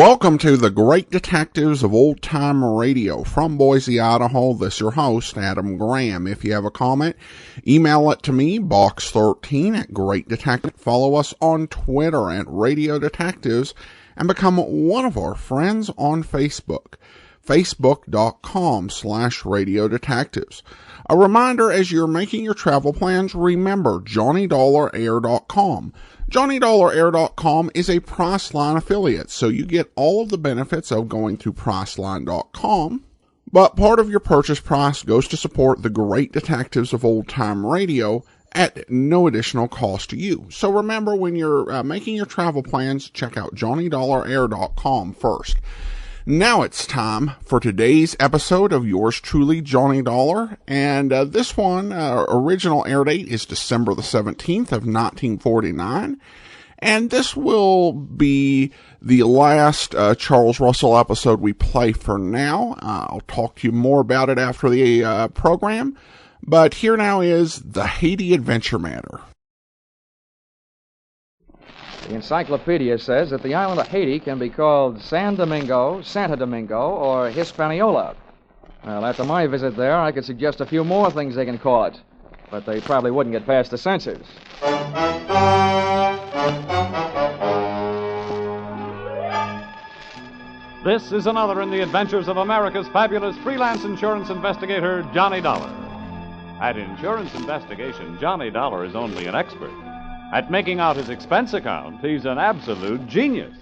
Welcome to the Great Detectives of Old Time Radio. From Boise, Idaho, this is your host, Adam Graham. If you have a comment, email it to me, box13 at Great Detective. Follow us on Twitter at Radio Detectives and become one of our friends on Facebook, facebook.com/Radio Detectives. A reminder, as you're making your travel plans, remember JohnnyDollarAir.com. JohnnyDollarAir.com is a Priceline affiliate, so you get all of the benefits of going through Priceline.com, but part of your purchase price goes to support the Great Detectives of Old Time Radio at no additional cost to you. So remember, when you're making your travel plans, check out JohnnyDollarAir.com first. Now it's time for today's episode of yours truly, Johnny Dollar, and this one, original air date is December the 17th of 1949, and this will be the last Charles Russell episode we play for now. I'll talk to you more about it after the program, but here now is the Haiti Adventure Matter. The encyclopedia says that the island of Haiti can be called San Domingo, Santo Domingo, or Hispaniola. Well, after my visit there, I could suggest a few more things they can call it, but they probably wouldn't get past the censors. This is another in the adventures of America's fabulous freelance insurance investigator, Johnny Dollar. At insurance investigation, Johnny Dollar is only an expert. At making out his expense account, he's an absolute genius.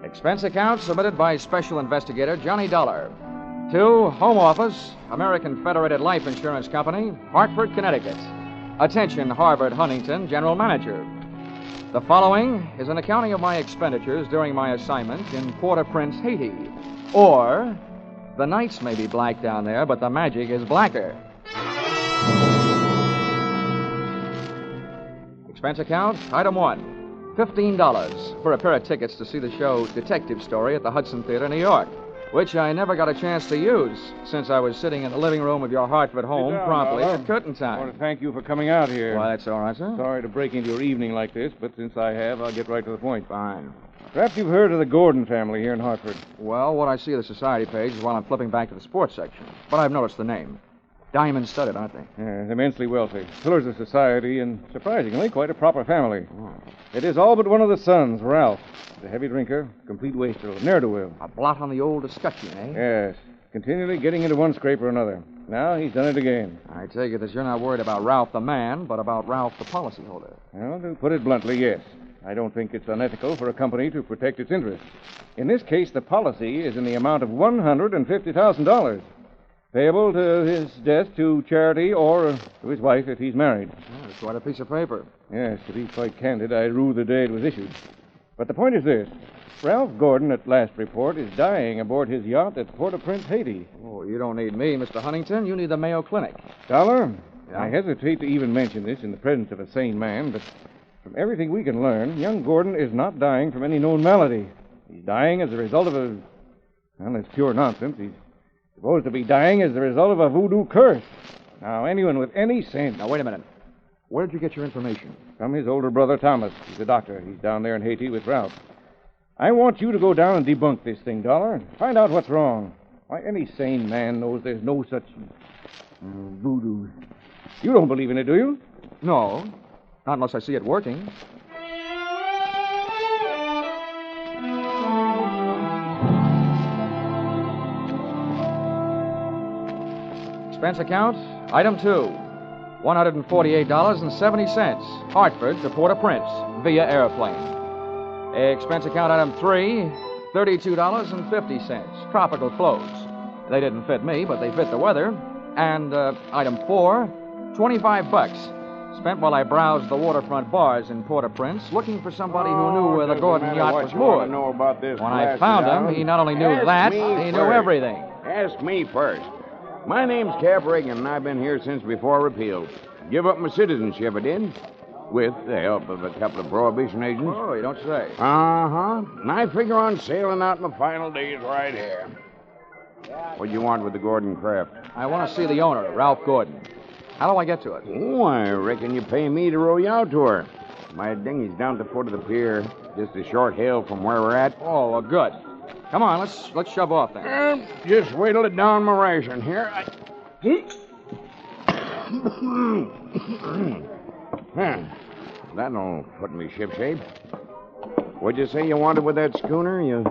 Expense account submitted by Special Investigator Johnny Dollar. To Home Office, American Federated Life Insurance Company, Hartford, Connecticut. Attention, Harvard Huntington, General Manager. The following is an accounting of my expenditures during my assignment in Port-au-Prince, Haiti. Or, the nights may be black down there, but the magic is blacker. Expense account, item 1, $15 for a pair of tickets to see the show Detective Story at the Hudson Theater, New York, which I never got a chance to use since I was sitting in the living room of your Hartford home promptly at curtain time. I want to thank you for coming out here. Why, that's all right, sir. Sorry to break into your evening like this, but since I have, I'll get right to the point. Fine. Perhaps you've heard of the Gordon family here in Hartford. Well, what I see of the society page is while I'm flipping back to the sports section. But I've noticed the name. Diamond-studded, aren't they? Yes, immensely wealthy. Pillars of society, and surprisingly, quite a proper family. Oh. It is all but one of the sons, Ralph. He's a heavy drinker, complete waster, ne'er-do-well. A blot on the old escutcheon, eh? Yes, continually getting into one scrape or another. Now he's done it again. I take it that you're not worried about Ralph the man, but about Ralph the policyholder. Well, to put it bluntly, yes. I don't think it's unethical for a company to protect its interests. In this case, the policy is in the amount of $150,000. Payable to his death to charity or to his wife if he's married. Oh, it's quite a piece of paper. Yes, to be quite candid, I rue the day it was issued. But the point is this. Ralph Gordon, at last report, is dying aboard his yacht at Port-au-Prince, Haiti. Oh, you don't need me, Mr. Huntington. You need the Mayo Clinic. Dollar, Yeah? I hesitate to even mention this in the presence of a sane man, but from everything we can learn, young Gordon is not dying from any known malady. He's dying as a result of a... Well, it's pure nonsense. He's supposed to be dying as the result of a voodoo curse. Now, anyone with any sense... Now, wait a minute. Where'd you get your information? From his older brother, Thomas. He's a doctor. He's down there in Haiti with Ralph. I want you to go down and debunk this thing, Dollar. Find out what's wrong. Why, any sane man knows there's no such... voodoo. You don't believe in it, do you? No. Not unless I see it working. Expense account, item 2, $148.70, Hartford to Port-au-Prince, via airplane. Expense account, item 3, $32.50, tropical clothes. They didn't fit me, but they fit the weather. And item 4, $25, spent while I browsed the waterfront bars in Port-au-Prince, looking for somebody who knew where the Gordon yacht was moored. Know about this When I found him, he not only knew that, he knew everything. Ask me first. My name's Cap Reagan, and I've been here since before repeal. Give up my citizenship, I did. with the help of a couple of prohibition agents. Oh, you don't say. Uh-huh. And I figure on sailing out my final days right here. What do you want with the Gordon craft? I want to see the owner, Ralph Gordon. How do I get to it? Oh, I reckon you pay me to row you out to her. My dinghy's down at the foot of the pier, just a short hail from where we're at. Oh, well, good. Come on, let's shove off then. Just wait till it down my ration here. That'll put me shipshape. What'd you say you wanted with that schooner? You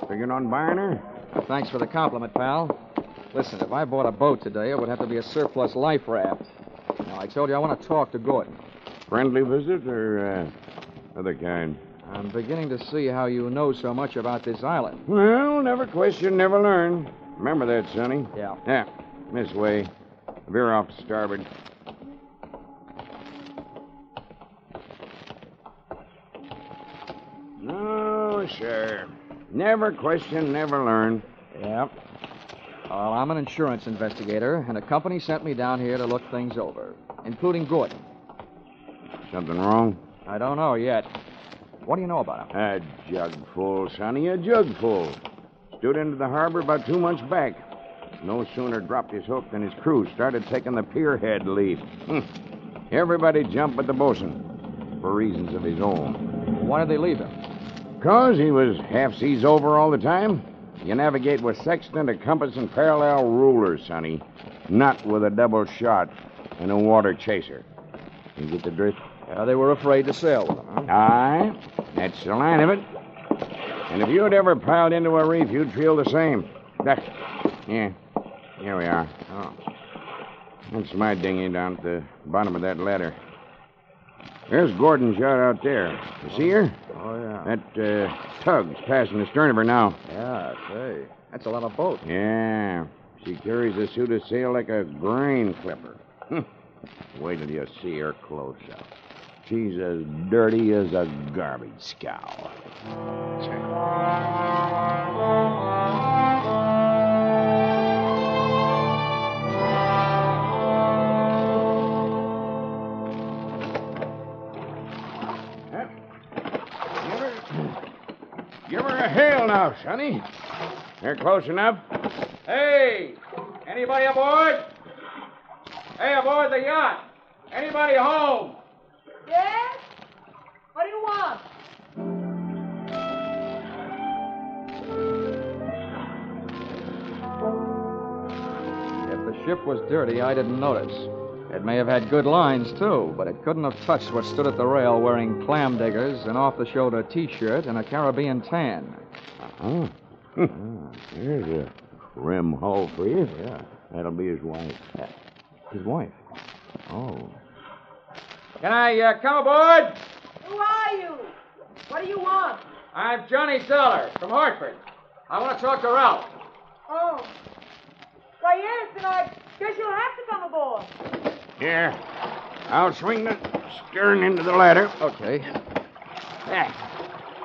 figuring on buying her? Thanks for the compliment, pal. Listen, if I bought a boat today, it would have to be a surplus life raft. Now, I told you I want to talk to Gordon. Friendly visit or other kind? I'm beginning to see how you know so much about this island. Well, never question, never learn. Remember that, Sonny. Yeah. Yeah, this way. Veer off to starboard. No, sir. Never question, never learn. Yep. Well, I'm an insurance investigator, and a company sent me down here to look things over, including Gordon. Something wrong? I don't know yet. What do you know about him? A jug full, Sonny, a jug full. Stood into the harbor about 2 months back. No sooner dropped his hook than his crew started taking the pier head lead. Everybody jumped but the bosun, for reasons of his own. Why did they leave him? 'Cause he was half seas over all the time. You navigate with sextant, a compass, and parallel rulers, Sonny. Not with a double shot and a water chaser. You get the drift? They were afraid to sail with him, huh? Aye, that's the line of it. And if you'd ever piled into a reef, you'd feel the same. Yeah, here we are. Oh. That's my dinghy down at the bottom of that ladder. There's Gordon's yacht out there. You see her? Oh, yeah. That tug's passing the stern of her now. Yeah, say. That's a lot of boat. Yeah, she carries a suit of sail like a grain clipper. Wait till you see her close up. She's as dirty as a garbage scow. Give her a hail now, Sonny. They're close enough. Hey! Anybody aboard? Hey, aboard the yacht! Anybody home? Yes? What do you want? If the ship was dirty, I didn't notice. It may have had good lines, too, but it couldn't have touched what stood at the rail wearing clam diggers, an off-the-shoulder T-shirt, and a Caribbean tan. Oh. There's a rim hull for you. Yeah. That'll be his wife. His wife? Oh. Can I come aboard? Who are you? What do you want? I'm Johnny Dollar from Hartford. I want to talk to Ralph. Oh. Why, yes, then I guess you'll have to come aboard. Here. I'll swing the stern into the ladder. Okay.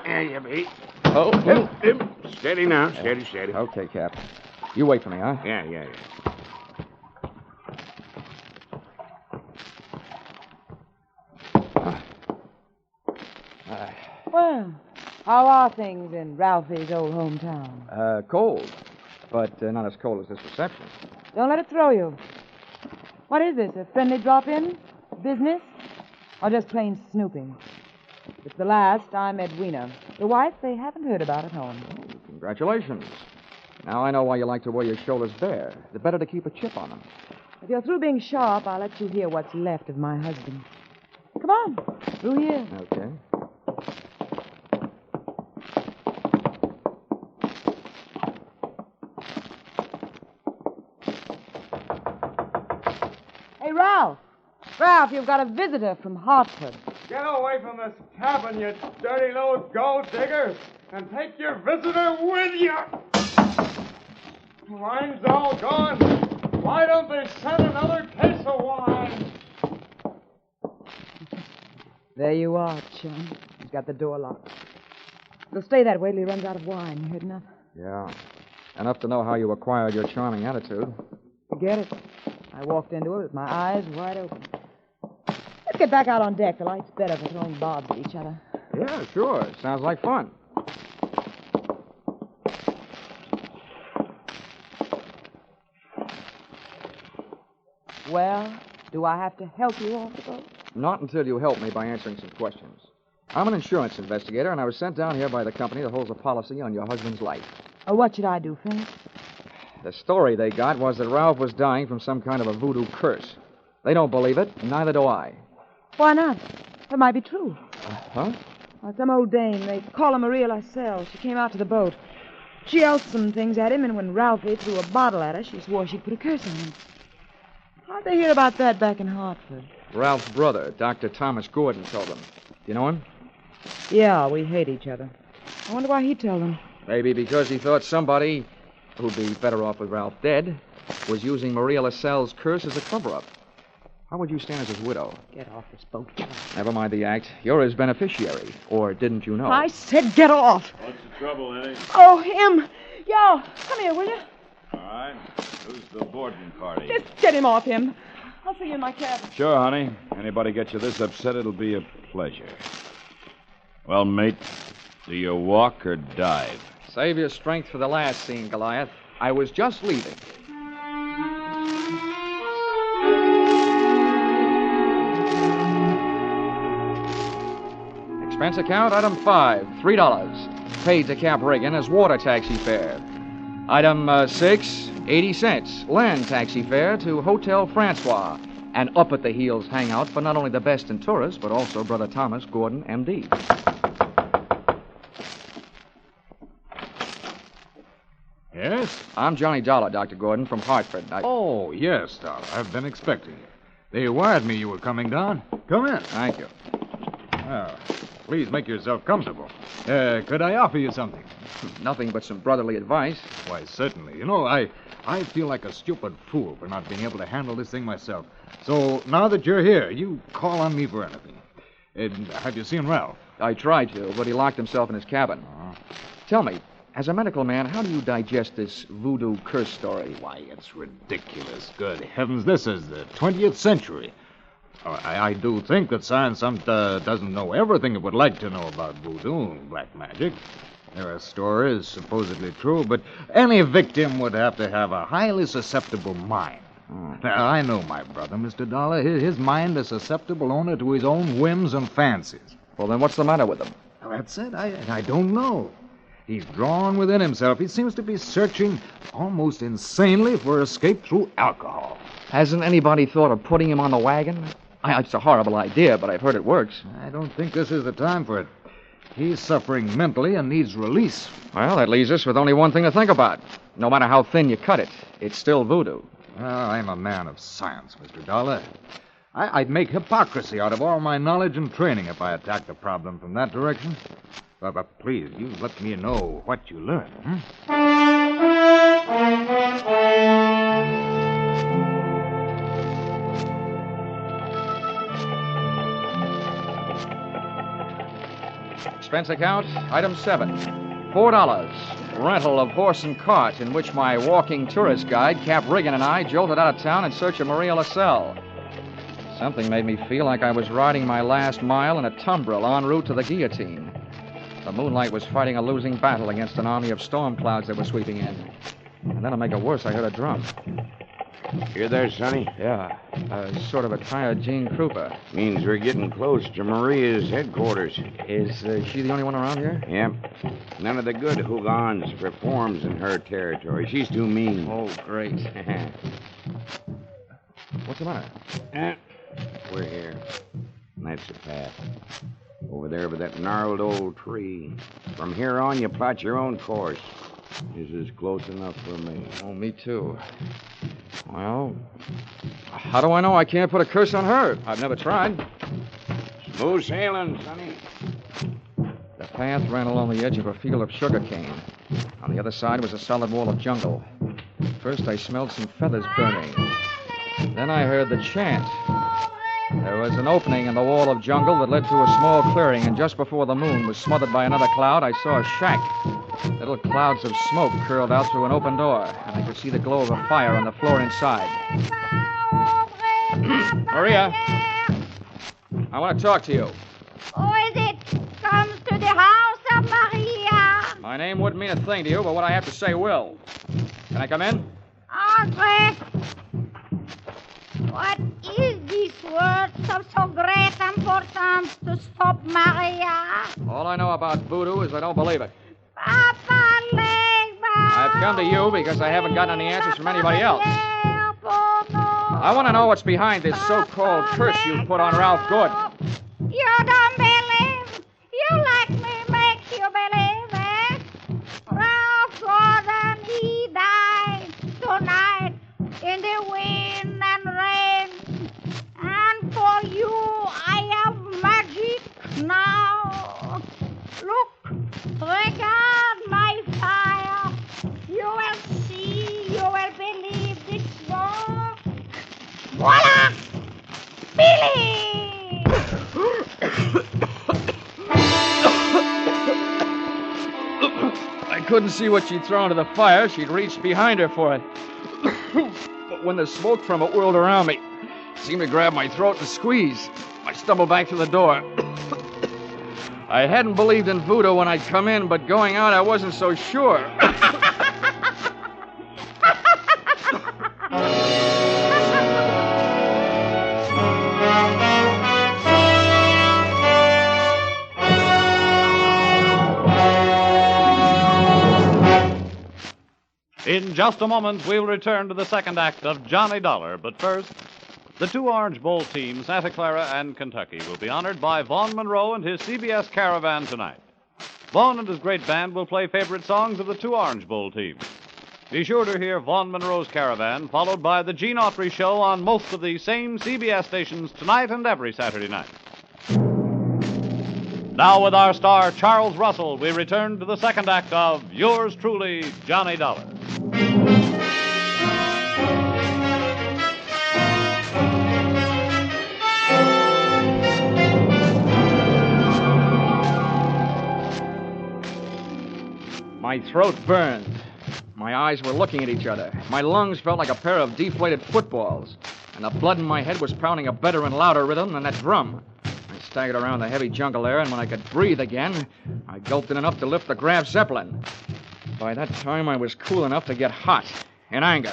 There you be. Oh. Steady now. Steady. Okay, Cap. You wait for me, huh? Yeah. Well, how are things in Ralphie's old hometown? Cold. But not as cold as this reception. Don't let it throw you. What is this, a friendly drop-in? Business? Or just plain snooping? It's the last I'm Edwina. The wife they haven't heard about at home. Congratulations. Now I know why you like to wear your shoulders bare. The better to keep a chip on them. If you're through being sharp, I'll let you hear what's left of my husband. Come on, through here. Okay. Hey, Ralph. Ralph, you've got a visitor from Hartford. Get away from this cabin, you dirty little gold digger, and take your visitor with you. Wine's all gone. Why don't they send another case of wine? There you are, chum. He's got the door locked. It'll stay that way till he runs out of wine. You heard enough? Yeah. Enough to know how you acquired your charming attitude. Forget it. I walked into it with my eyes wide open. Let's get back out on deck. The light's better for throwing bobs at each other. Yeah, sure. Sounds like fun. Well, do I have to help you off the boat? Not until you help me by answering some questions. I'm an insurance investigator, and I was sent down here by the company that holds a policy on your husband's life. What should I do, Finch? The story they got was that Ralph was dying from some kind of a voodoo curse. They don't believe it, and neither do I. Why not? It might be true. Huh? Some old dame, they call her Maria Lascelles. She came out to the boat. She yelled some things at him, and when Ralphie threw a bottle at her, she swore she'd put a curse on him. How'd they hear about that back in Hartford? Ralph's brother, Dr. Thomas Gordon, told them. Do you know him? Yeah, we hate each other. I wonder why he told them. Maybe because he thought somebody, who'd be better off with Ralph dead, was using Maria Lascelles' curse as a cover-up. How would you stand as his widow? Get off this boat. Get off. Never mind the act. You're his beneficiary. Or didn't you know? I said get off. What's the trouble, Eddie? Oh, him. Yo, come here, will you? All right. Who's the boarding party? Just get him off him. I'll see you in my cabin. Sure, honey. Anybody get you this upset, it'll be a pleasure. Well, mate, do you walk or dive? Save your strength for the last scene, Goliath. I was just leaving. Expense account, item 5, $3. Paid to Cap Reagan as water taxi fare. Item 6, 80 cents. Land taxi fare to Hotel Francois. An up-at-the-heels hangout for not only the best in tourists, but also Brother Thomas Gordon, M.D. Yes? I'm Johnny Dollar, Dr. Gordon, from Hartford. Oh, yes, Dollar. I've been expecting you. They wired me you were coming down. Come in. Thank you. Oh, please make yourself comfortable. Could I offer you something? Nothing but some brotherly advice. Why, certainly. You know, I feel like a stupid fool for not being able to handle this thing myself. So now that you're here, you call on me for anything. And have you seen Ralph? I tried to, but he locked himself in his cabin. Tell me, as a medical man, how do you digest this voodoo curse story? Why, it's ridiculous. Good heavens, this is the 20th century. I do think that science doesn't know everything it would like to know about voodoo and black magic. There are stories supposedly true, but any victim would have to have a highly susceptible mind. Now, I know my brother, Mr. Dollar. His mind is susceptible only to his own whims and fancies. Well, then what's the matter with him? Well, that's it. I don't know. He's drawn within himself. He seems to be searching almost insanely for escape through alcohol. Hasn't anybody thought of putting him on the wagon? It's a horrible idea, but I've heard it works. I don't think this is the time for it. He's suffering mentally and needs release. Well, that leaves us with only one thing to think about. No matter how thin you cut it, it's still voodoo. Well, I'm a man of science, Mr. Dollar. I'd make hypocrisy out of all my knowledge and training if I attacked the problem from that direction. But please, you let me know what you learn. Expense account, item 7, $4. Rental of horse and cart in which my walking tourist guide, Cap Reagan, and I jolted out of town in search of Maria Lascelles. Something made me feel like I was riding my last mile in a tumbril en route to the guillotine. The moonlight was fighting a losing battle against an army of storm clouds that were sweeping in. And then to make it worse, I heard a drum. You there, Sonny? Yeah, sort of a tired Gene Krupa. Means we're getting close to Maria's headquarters. Is she the only one around here? Yep. None of the good hoogans performs in her territory. She's too mean. Oh, great. What's the matter? We're here. That's the path. Over there by that gnarled old tree. From here on, you plot your own course. This is close enough for me. Oh, me too. Well, how do I know I can't put a curse on her? I've never tried. Smooth sailing, Sonny. The path ran along the edge of a field of sugarcane. On the other side was a solid wall of jungle. First, I smelled some feathers burning. Then I heard the chant. There was an opening in the wall of jungle that led to a small clearing, and just before the moon was smothered by another cloud, I saw a shack. Little clouds of smoke curled out through an open door, and I could see the glow of a fire on the floor inside. Maria, I want to talk to you. Who is it? Comes to the house of Maria. My name wouldn't mean a thing to you, but what I have to say will. Can I come in? Andre. What words of so great importance to stop Maria? All I know about voodoo is I don't believe it. Papa Legba. I've come to you because I haven't gotten any answers from anybody else. I I want to know what's behind this so-called curse you put on Ralph Gordon. You don't believe? You let me make you believe it. Ralph Gordon, he died tonight in the wind and rain. And for you, I have magic now. Look, regard my fire. You will see, you will believe this work. Voila! Billy! I couldn't see what she'd thrown into the fire. She'd reached behind her for it. But when the smoke from it whirled around me, it seemed to grab my throat and squeeze. I stumbled back to the door. I hadn't believed in voodoo when I'd come in, but going out I wasn't so sure. In just a moment, we'll return to the second act of Johnny Dollar. But first, the two Orange Bowl teams, Santa Clara and Kentucky, will be honored by Vaughn Monroe and his CBS Caravan tonight. Vaughn and his great band will play favorite songs of the two Orange Bowl teams. Be sure to hear Vaughn Monroe's Caravan, followed by the Gene Autry Show on most of the same CBS stations tonight and every Saturday night. Now, with our star, Charles Russell, we return to the second act of Yours Truly, Johnny Dollar. My throat burned. My eyes were looking at each other. My lungs felt like a pair of deflated footballs. And the blood in my head was pounding a better and louder rhythm than that drum. I staggered around the heavy jungle air, and when I could breathe again, I gulped in enough to lift the Graf Zeppelin. By that time, I was cool enough to get hot, in anger.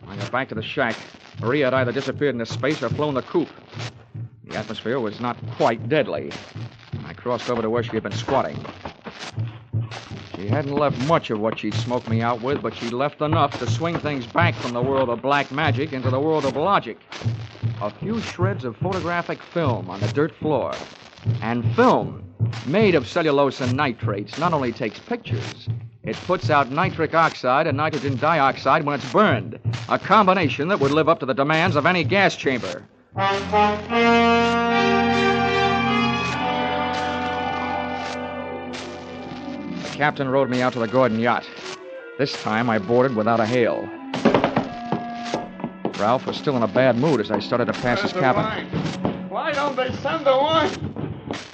I got back to the shack. Maria had either disappeared into space or flown the coop. The atmosphere was not quite deadly. I crossed over to where she had been squatting. She hadn't left much of what she'd smoked me out with, but she'd left enough to swing things back from the world of black magic into the world of logic. A few shreds of photographic film on the dirt floor. And film, made of cellulose and nitrates, not only takes pictures, it puts out nitric oxide and nitrogen dioxide when it's burned. A combination that would live up to the demands of any gas chamber. The captain rowed me out to the Gordon yacht. This time I boarded without a hail. Ralph was still in a bad mood as I started to pass his cabin. Why don't they send the wine?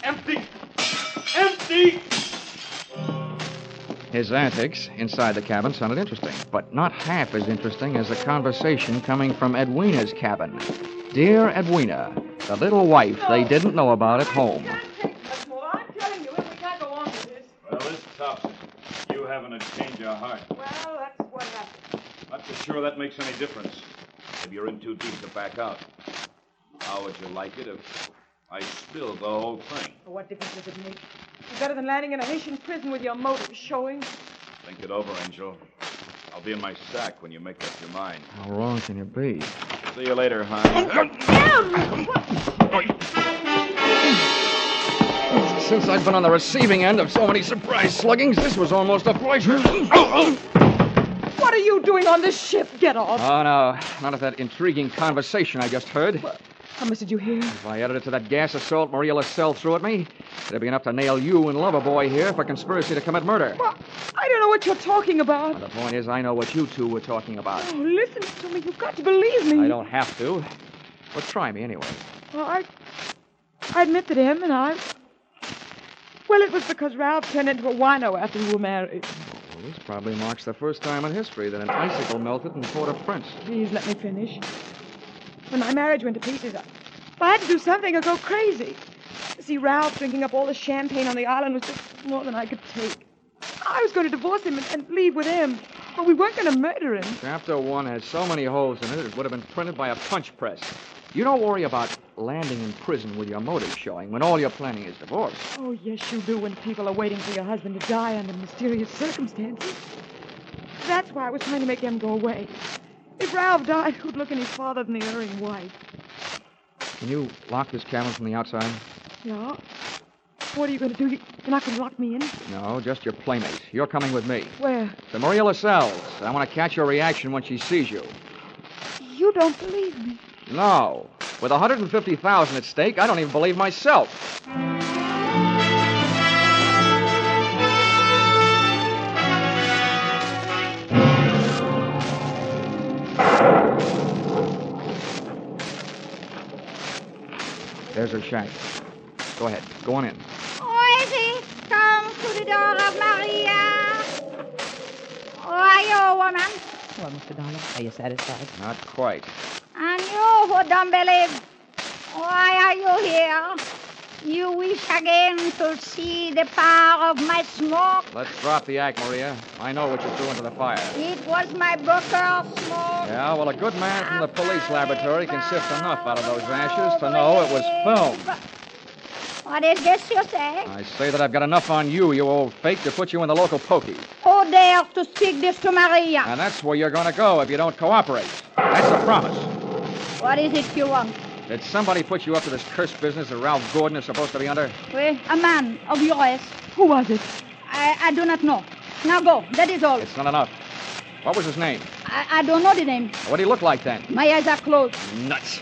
Empty! Empty! His antics inside the cabin sounded interesting, but not half as interesting as the conversation coming from Edwina's cabin. Dear Edwina, the little wife they didn't know about at home. I'm telling you, we can't go on with this. Well, it's tough. You having a change of heart. Well, that's what happened. Not so sure that makes any difference. Maybe you're in too deep to back out. How would you like it if I spilled the whole thing? What difference does it make? It's better than landing in a Haitian prison with your motives showing. Think it over, Angel. I'll be in my sack when you make up your mind. How wrong can you be? See you later, hon. Since I've been on the receiving end of so many surprise sluggings, this was almost a pleasure. What are you doing on this ship? Get off. Oh, no. Not of that intriguing conversation I just heard. How much did you hear? If I added it to that gas assault Maria LaSalle threw at me, it'd be enough to nail you and Loverboy here for conspiracy to commit murder. Well, I don't know what you're talking about. The point is, I know what you two were talking about. Oh, listen to me. You've got to believe me. I don't have to. But try me anyway. Well, I admit that him and I... Well, it was because Ralph turned into a wino after we were married. Well, this probably marks the first time in history that an icicle melted in Port-au-Prince. Please let me finish. When my marriage went to pieces, I had to do something or go crazy. See, Ralph drinking up all the champagne on the island was just more than I could take. I was going to divorce him and leave with him. But we weren't going to murder him. Chapter 1 has so many holes in it, it would have been printed by a punch press. You don't worry about landing in prison with your motive showing when all you're planning is divorce. Oh, yes, you do when people are waiting for your husband to die under mysterious circumstances. That's why I was trying to make him go away. If Ralph died, who'd look any farther than the erring wife? Can you lock this cabin from the outside? Yeah? What are you going to do? You're not going to lock me in? No, just your playmate. You're coming with me. Where? To Maria Lascelles. I want to catch your reaction when she sees you. You don't believe me. No. With $150,000 at stake, I don't even believe myself. There's her shack. Go ahead. Go on in. Who is it? Come to the door of Maria. Who are you, woman? Well, Mr. Dollar, are you satisfied? Not quite. And you who don't believe, why are you here? You wish again to see the power of my smoke? Let's drop the act, Maria. I know what you threw into the fire. It was my Booker smoke. Yeah, well, a good man from the police laboratory can sift enough out of those ashes to know it was film. What is this you say? I say that I've got enough on you, you old fake, to put you in the local pokey. Who dares to speak this to Maria? And that's where you're going to go if you don't cooperate. That's a promise. What is it you want? Did somebody put you up to this cursed business that Ralph Gordon is supposed to be under? Oui, a man of your race. Who was it? I do not know. Now go. That is all. It's not enough. What was his name? I don't know the name. What did he look like then? My eyes are closed. Nuts.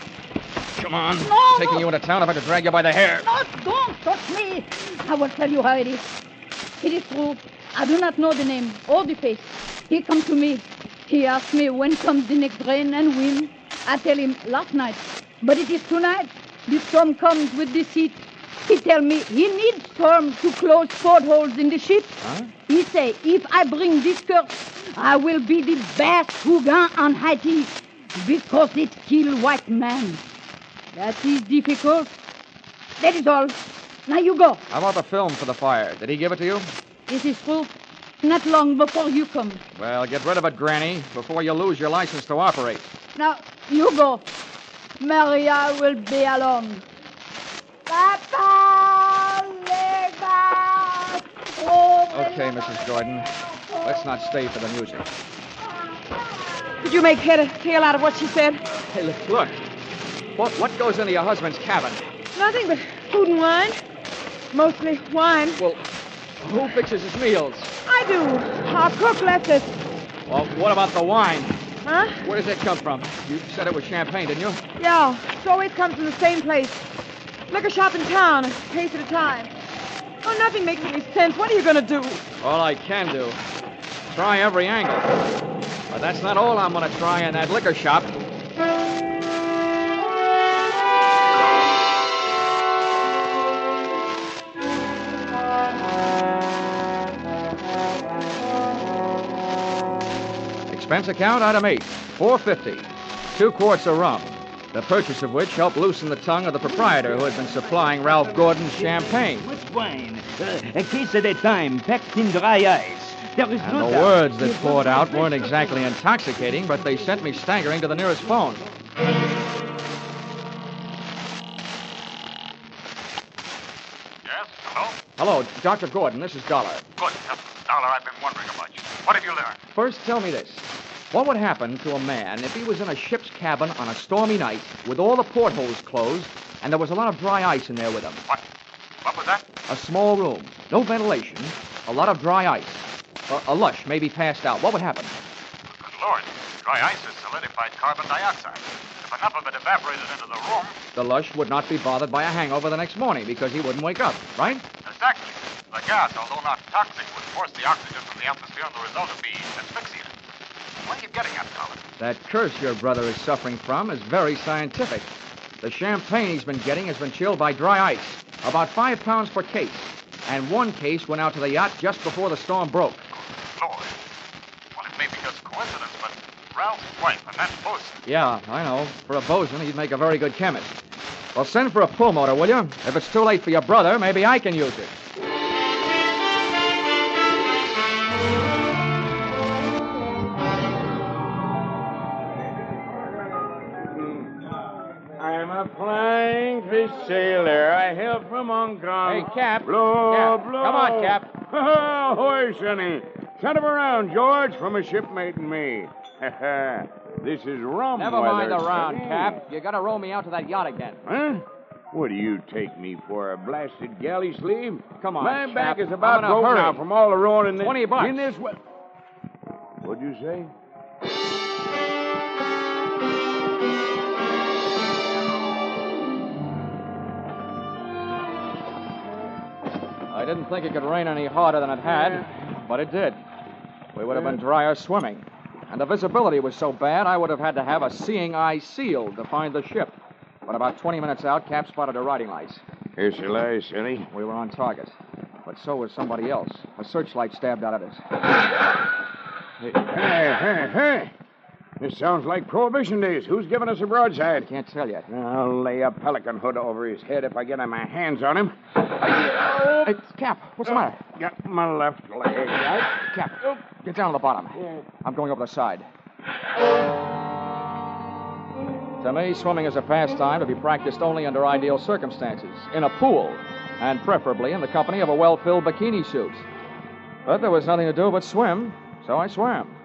Come on. No, Taking you into town if I could drag you by the hair. No, don't touch me. I will tell you how it is. It is true. I do not know the name or the face. He come to me. He asked me when comes the next rain and wind. I tell him last night. But it is tonight. The storm comes with the heat. He tell me he needs storm to close portholes in the ship. Huh? He say, if I bring this curse, I will be the best Hugan on Haiti because it kill white man. That is difficult. That is all. Now you go. How about the film for the fire? Did he give it to you? This is true. Not long before you come. Well, get rid of it, Granny, before you lose your license to operate. Now, you go. Maria will be alone. Papa, Lega. Okay, Mrs. Gordon. Let's not stay for the music. Did you make head or tail out of what she said? Hey, look. What goes into your husband's cabin? Nothing but food and wine. Mostly wine. Well, who fixes his meals? I do. Our cook left us. Well, what about the wine? Huh? Where does it come from? You said it was champagne, didn't you? Yeah. It always comes from the same place. Liquor shop in town, a case at a time. Oh, nothing makes any sense. What are you going to do? All I can do. Try every angle. But that's not all I'm going to try in that liquor shop. Expense account, item 8, $4.50. 2 quarts of rum, the purchase of which helped loosen the tongue of the proprietor who had been supplying Ralph Gordon's champagne. Which wine? A case at a time, packed in dry ice. There is And no the doubt. words that poured out weren't exactly intoxicating, but they sent me staggering to the nearest phone. Yes? Hello? Hello, Dr. Gordon, this is Dollar. Good. Dollar, I've been wondering about you. What have you learned? First, tell me this. What would happen to a man if he was in a ship's cabin on a stormy night with all the portholes closed and there was a lot of dry ice in there with him? What? What was that? A small room, no ventilation, a lot of dry ice. A lush maybe passed out. What would happen? Good Lord. Dry ice is solidified carbon dioxide. If enough of it evaporated into the room, The lush would not be bothered by a hangover the next morning because he wouldn't wake up, right? exactly. The gas, although not toxic, would force the oxygen from the atmosphere, and the result would be asphyxiated. What are you getting at, Dollar? That curse your brother is suffering from is very scientific. The champagne he's been getting has been chilled by dry ice, about 5 pounds per case. And 1 case went out to the yacht just before the storm broke. Lord. Well, it may be just coincidence, but Ralph's wife and that bosun. Yeah, I know. For a bosun, he'd make a very good chemist. Well, send for a pulmotor, will you? If it's too late for your brother, maybe I can use it. this sail there. I hail from Hong Kong. Hey, Cap. Blow, Cap. blow. Come on, Cap. Ahoy, Sonny. Send him around, George, from a shipmate and me. This is rum Never mind the weather, round, Sonny. Cap. You gotta row me out to that yacht again. Huh? What do you take me for, a blasted galley slave? Come on, My Cap. back is I'm about in a broke hurry. now from all the rowing in this... $20. In this... What'd you say? I didn't think it could rain any harder than it had, but it did. We would have been drier swimming. And the visibility was so bad, I would have had to have a seeing eye sealed to find the ship. But about 20 minutes out, Cap spotted a riding light. Here's your lies, Sonny. We were on target. But so was somebody else. A searchlight stabbed out at us. Hey. This sounds like Prohibition days. Who's giving us a broadside? I can't tell yet. I'll lay a pelican hood over his head if I get my hands on him. Hey, Cap, what's the matter? Got my left leg. Cap, get down to the bottom. I'm going over the side. To me, swimming is a pastime to be practiced only under ideal circumstances, in a pool, and preferably in the company of a well-filled bikini suit. But there was nothing to do but swim, so I swam.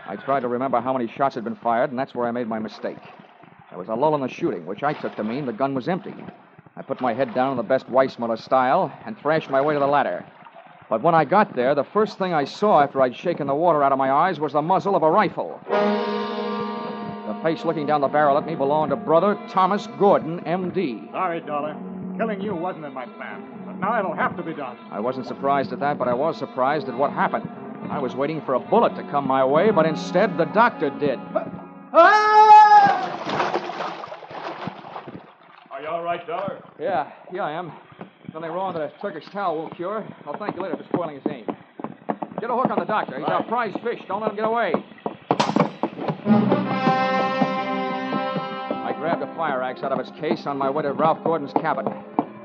I tried to remember how many shots had been fired, and that's where I made my mistake. There was a lull in the shooting, which I took to mean the gun was empty. I put my head down in the best Weissmuller style and thrashed my way to the ladder. But when I got there, the first thing I saw after I'd shaken the water out of my eyes was the muzzle of a rifle. The face looking down the barrel at me belonged to Brother Thomas Gordon, M.D. Sorry, Dollar. Killing you wasn't in my plan. But now it'll have to be done. I wasn't surprised at that, but I was surprised at what happened. I was waiting for a bullet to come my way, but instead the doctor did. Are you all right, Dollar? Yeah, I am. Something wrong that a Turkish towel won't cure. I'll thank you later for spoiling his aim. Get a hook on the doctor. He's our prize fish. Don't let him get away. I grabbed a fire axe out of its case on my way to Ralph Gordon's cabin.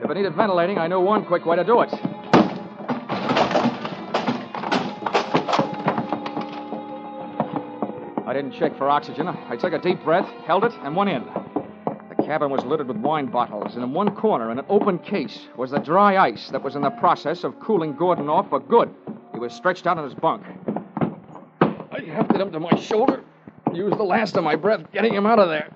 If it needed ventilating, I knew one quick way to do it. I didn't check for oxygen. I took a deep breath, held it, and went in. The cabin was littered with wine bottles, and in one corner, in an open case, was the dry ice that was in the process of cooling Gordon off for good. He was stretched out on his bunk. I hefted him to my shoulder, used the last of my breath getting him out of there.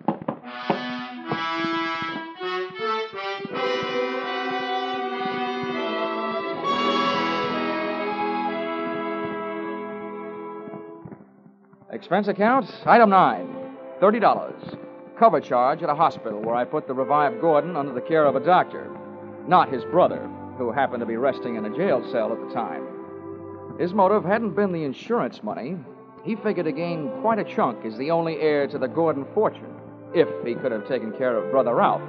Expense account, item 9, $30. Cover charge at a hospital where I put the revived Gordon under the care of a doctor, not his brother, who happened to be resting in a jail cell at the time. His motive hadn't been the insurance money. He figured to gain quite a chunk as the only heir to the Gordon fortune, if he could have taken care of Brother Ralph.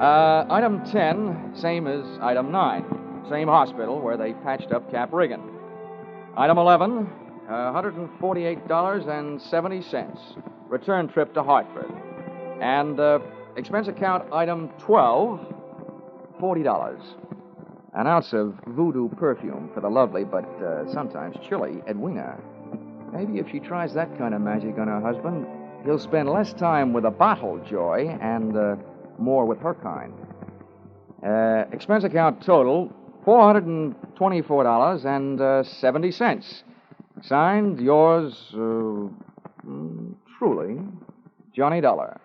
Item 10, same as item 9. Same hospital where they patched up Cap Riggin. Item 11, $148.70. Return trip to Hartford. And expense account item 12, $40. An ounce of voodoo perfume for the lovely but sometimes chilly Edwina. Maybe if she tries that kind of magic on her husband, he'll spend less time with a bottle joy and more with her kind. Expense account total, $424.70. Signed, yours, truly, Johnny Dollar.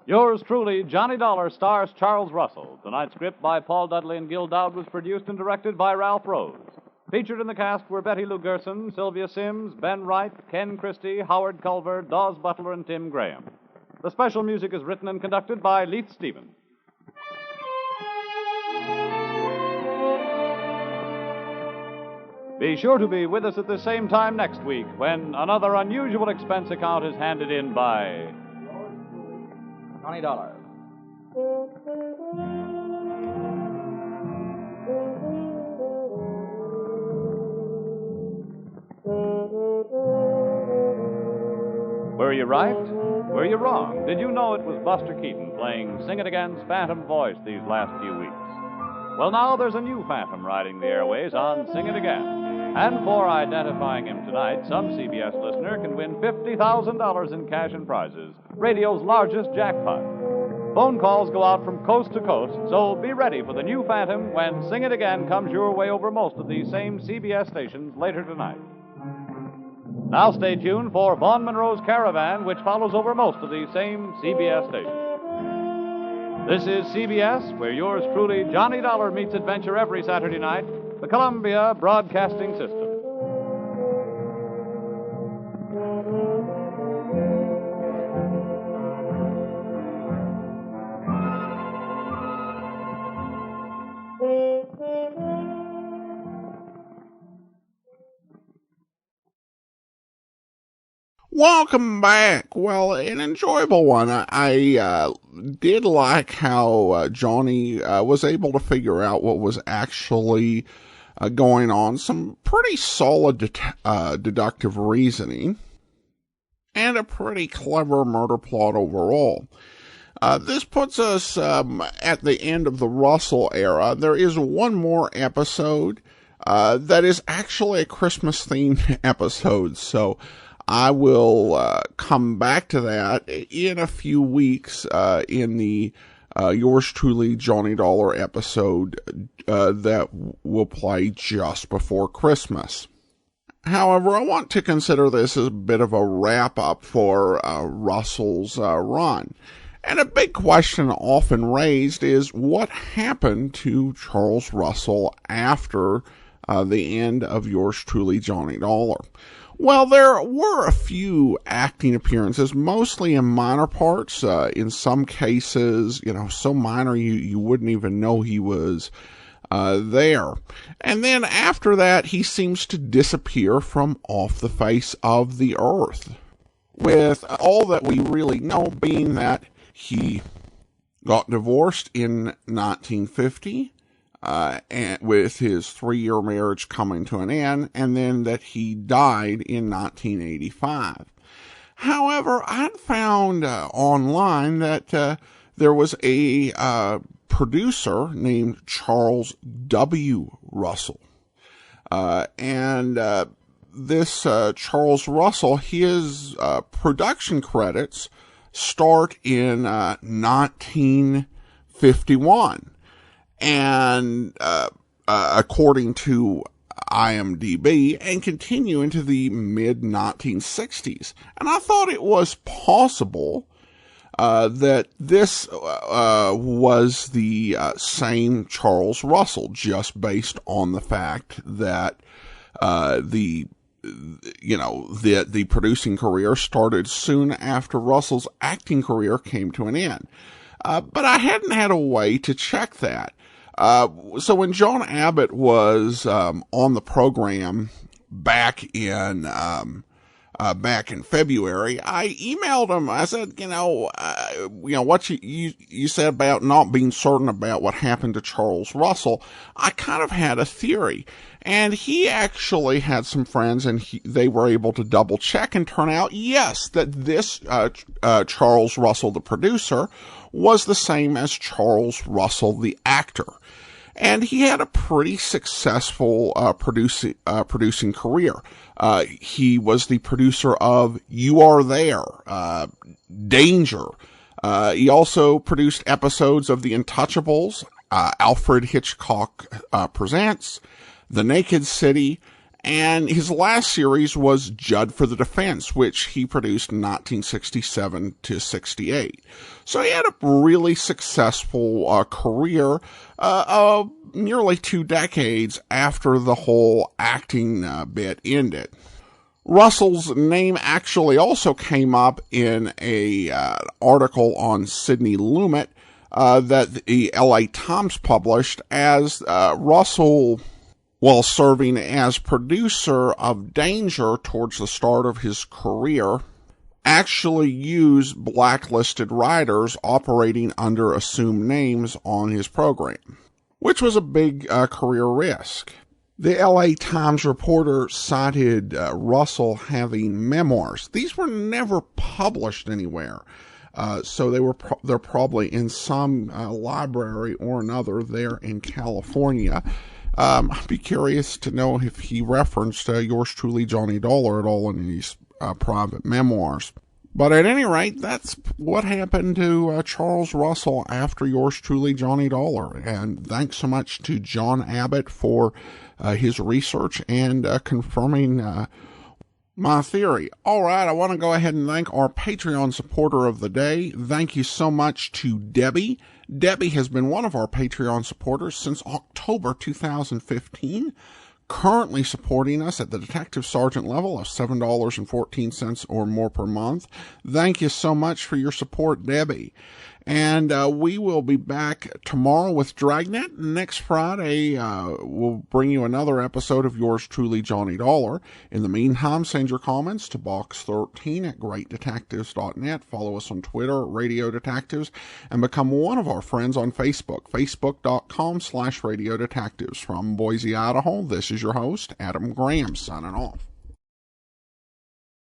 Yours truly, Johnny Dollar, stars Charles Russell. Tonight's script by Paul Dudley and Gil Dowd was produced and directed by Ralph Rose. Featured in the cast were Betty Lou Gerson, Sylvia Sims, Ben Wright, Ken Christie, Howard Culver, Dawes Butler, and Tim Graham. The special music is written and conducted by Leith Stevens. Be sure to be with us at the same time next week when another unusual expense account is handed in by Johnny Dollar. Were you right? Were you wrong? Did you know it was Buster Keaton playing Sing It Again's Phantom Voice these last few weeks? Well, now there's a new phantom riding the airways on Sing It Again. And for identifying him tonight, some CBS listener can win $50,000 in cash and prizes, radio's largest jackpot. Phone calls go out from coast to coast, so be ready for the new phantom when Sing It Again comes your way over most of these same CBS stations later tonight. Now stay tuned for Vaughn Monroe's Caravan, which follows over most of these same CBS stations. This is CBS, where yours truly, Johnny Dollar, meets adventure every Saturday night, the Columbia Broadcasting System. Welcome back. Well, an enjoyable one. I did like how Johnny was able to figure out what was actually going on. Some pretty solid deductive reasoning. And a pretty clever murder plot overall. This puts us at the end of the Russell era. There is one more episode that is actually a Christmas-themed episode, so I will come back to that in a few weeks in the yours truly Johnny Dollar episode that will play just before Christmas. However, I want to consider this as a bit of a wrap-up for Russell's run. And a big question often raised is what happened to Charles Russell after the end of yours truly Johnny Dollar? Well, there were a few acting appearances, mostly in minor parts. In some cases, so minor you wouldn't even know he was there. And then after that, he seems to disappear from off the face of the earth, with all that we really know being that he got divorced in 1950. And with his 3-year marriage coming to an end, and then that he died in 1985. However, I found online that there was a producer named Charles W. Russell. And this Charles Russell, his production credits start in 1951. And according to IMDb, and continue into the mid-1960s. And I thought it was possible that this was the same Charles Russell, just based on the fact that the producing career started soon after Russell's acting career came to an end. But I hadn't had a way to check that. So when John Abbott was on the program back in February, I emailed him. I said, what you said about not being certain about what happened to Charles Russell, I kind of had a theory. And he actually had some friends, and they were able to double check and turn out, yes, that this Charles Russell, the producer, was the same as Charles Russell, the actor. And he had a pretty successful producing career. He was the producer of You Are There, Danger. He also produced episodes of The Untouchables, Alfred Hitchcock Presents, The Naked City, and his last series was Judd for the Defense, which he produced in 1967 to 68. So he had a really successful career nearly 2 decades after the whole acting bit ended. Russell's name actually also came up in a article on Sidney Lumet that the LA Times published, as Russell, while serving as producer of Danger towards the start of his career, actually used blacklisted writers operating under assumed names on his program, which was a big career risk. The LA Times reporter cited Russell having memoirs. These were never published anywhere. So they're probably in some library or another there in California. I'd be curious to know if he referenced yours truly, Johnny Dollar, at all in his private memoirs. But at any rate, that's what happened to Charles Russell after yours truly, Johnny Dollar. And thanks so much to John Abbott for his research and confirming my theory. All right, I want to go ahead and thank our Patreon supporter of the day. Thank you so much to Debbie. Debbie has been one of our Patreon supporters since October 2015, currently supporting us at the Detective Sergeant level of $7.14 or more per month. Thank you so much for your support, Debbie. And we will be back tomorrow with Dragnet. Next Friday, we'll bring you another episode of yours truly, Johnny Dollar. In the meantime, send your comments to box13 at greatdetectives.net. Follow us on Twitter, Radio Detectives, and become one of our friends on Facebook, facebook.com/Radio Detectives. From Boise, Idaho, this is your host, Adam Graham, signing off.